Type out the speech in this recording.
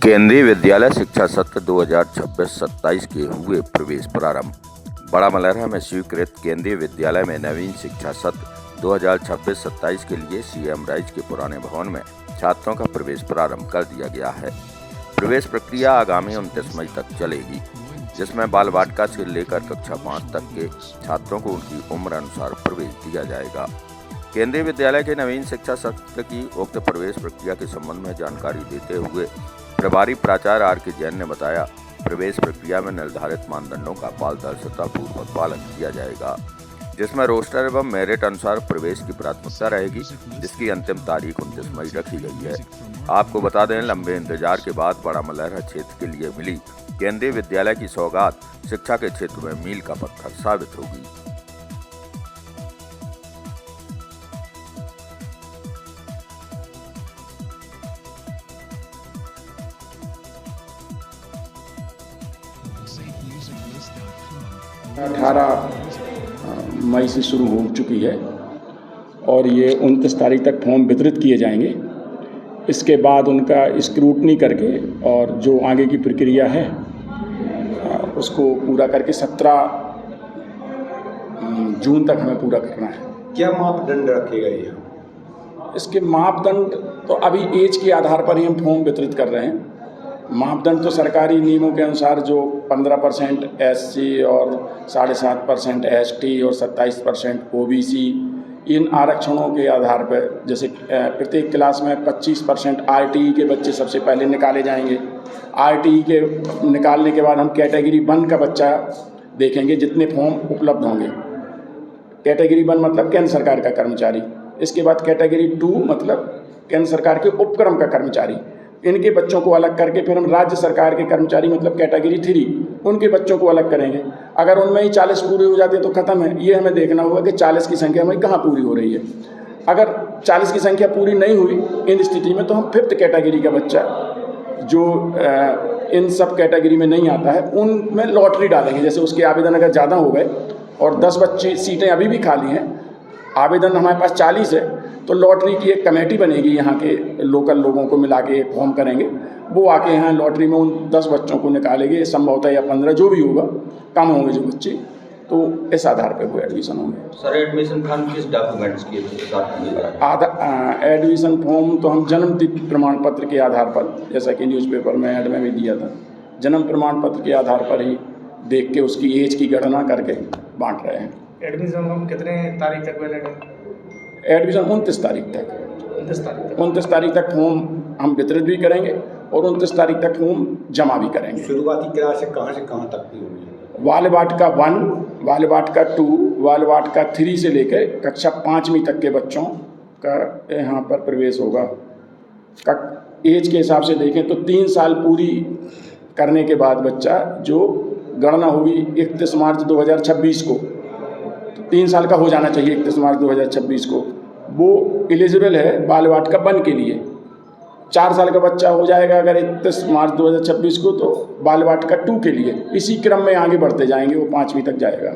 केंद्रीय विद्यालय शिक्षा सत्र 2026-27 के हुए प्रवेश प्रारंभ। बड़ा मलहरा में स्वीकृत केंद्रीय विद्यालय में नवीन शिक्षा सत्र 2026-27 के लिए सीएम राइज के पुराने भवन में छात्रों का प्रवेश प्रारंभ कर दिया गया है। प्रवेश प्रक्रिया आगामी 29 मई तक चलेगी, जिसमें बाल वाटिका से लेकर कक्षा 5 तक के छात्रों को उनकी उम्र अनुसार प्रवेश दिया जाएगा। केंद्रीय विद्यालय के नवीन शिक्षा सत्र की उक्त प्रवेश प्रक्रिया के संबंध में जानकारी देते हुए प्रभारी प्राचार्य आर के जैन ने बताया, प्रवेश प्रक्रिया में निर्धारित मानदंडों का पारदर्शितापूर्वक पालन किया जाएगा, जिसमें रोस्टर एवं मेरिट अनुसार प्रवेश की प्राथमिकता रहेगी, जिसकी अंतिम तारीख 29 मई रखी गई है। आपको बता दें, लंबे इंतजार के बाद बड़ा मलहरा क्षेत्र के लिए मिली केंद्रीय विद्यालय की सौगात शिक्षा के क्षेत्र में मील का पत्थर साबित होगी। अठारह मई से शुरू हो चुकी है और ये 29 तारीख तक फॉर्म वितरित किए जाएंगे। इसके बाद उनका स्क्रूटनी करके और जो आगे की प्रक्रिया है उसको पूरा करके 17 जून तक हमें पूरा करना है। क्या मापदंड रखे गए हैं? इसके मापदंड तो अभी एज के आधार पर ही हम फॉर्म वितरित कर रहे हैं। मापदंड तो सरकारी नियमों के अनुसार जो 15% SC और 7.5% ST और 27% OBC, इन आरक्षणों के आधार पर जैसे प्रत्येक क्लास में 25% RTE के बच्चे सबसे पहले निकाले जाएंगे। RTE के निकालने के बाद हम कैटेगरी 1 का बच्चा देखेंगे, जितने फॉर्म उपलब्ध होंगे। कैटेगरी 1 मतलब केंद्र सरकार का कर्मचारी। इसके बाद कैटेगरी 2 मतलब केंद्र सरकार के उपक्रम का कर्मचारी। इनके बच्चों को अलग करके फिर हम राज्य सरकार के कर्मचारी मतलब कैटेगरी 3 उनके बच्चों को अलग करेंगे। अगर उनमें ही 40 पूरे हो जाते हैं तो ख़त्म है। ये हमें देखना होगा कि 40 की संख्या हमें कहाँ पूरी हो रही है। अगर 40 की संख्या पूरी नहीं हुई इन स्थिति में तो हम 5th कैटेगरी का बच्चा जो इन सब कैटेगरी में नहीं आता है उनमें लॉटरी डालेंगे। जैसे उसके आवेदन अगर ज़्यादा हो गए और 10 बच्चे सीटें अभी भी खाली हैं, आवेदन हमारे पास 40 है, तो लॉटरी की एक कमेटी बनेगी, यहाँ के लोकल लोगों को मिला के एक फॉर्म करेंगे, वो आके यहाँ लॉटरी में उन 10 बच्चों को निकालेंगे, संभवतः या 15 जो भी होगा, कम होंगे जो बच्चे, तो इस आधार पे वो एडमिशन होंगे। सर, एडमिशन फॉर्म किस डॉक्यूमेंट्स के साथ? एडमिशन फॉर्म तो हम जन्म तिथि प्रमाण पत्र के आधार पर, जैसा कि न्यूज़पेपर में ऐड में भी दिया था, जन्म प्रमाण पत्र के आधार पर ही देख के उसकी एज की गणना करके बांट रहे हैं। एडमिशन हम कितने तारीख तक वैलिड है? एडमिशन 29 तारीख तक 29 तारीख तक फॉर्म हम वितरित भी करेंगे और 29 तारीख तक फॉर्म जमा भी करेंगे। शुरुआती क्लास से कहाँ तक की होगी? बाल वाटिका 1, बाल वाटिका 2, बाल वाटिका 3 से लेकर कक्षा 5वीं तक के बच्चों का यहाँ पर प्रवेश होगा। एज के हिसाब से देखें तो 3 साल पूरी करने के बाद बच्चा जो गणना होगी 31 मार्च 2026 को, 3 साल का हो जाना चाहिए 31 मार्च 2026 को, वो एलिजिबल है बाल वाटिका 1 के लिए। 4 साल का बच्चा हो जाएगा अगर 31 मार्च 2026 को, तो बाल वाटिका 2 के लिए। इसी क्रम में आगे बढ़ते जाएंगे, वो 5वीं तक जाएगा।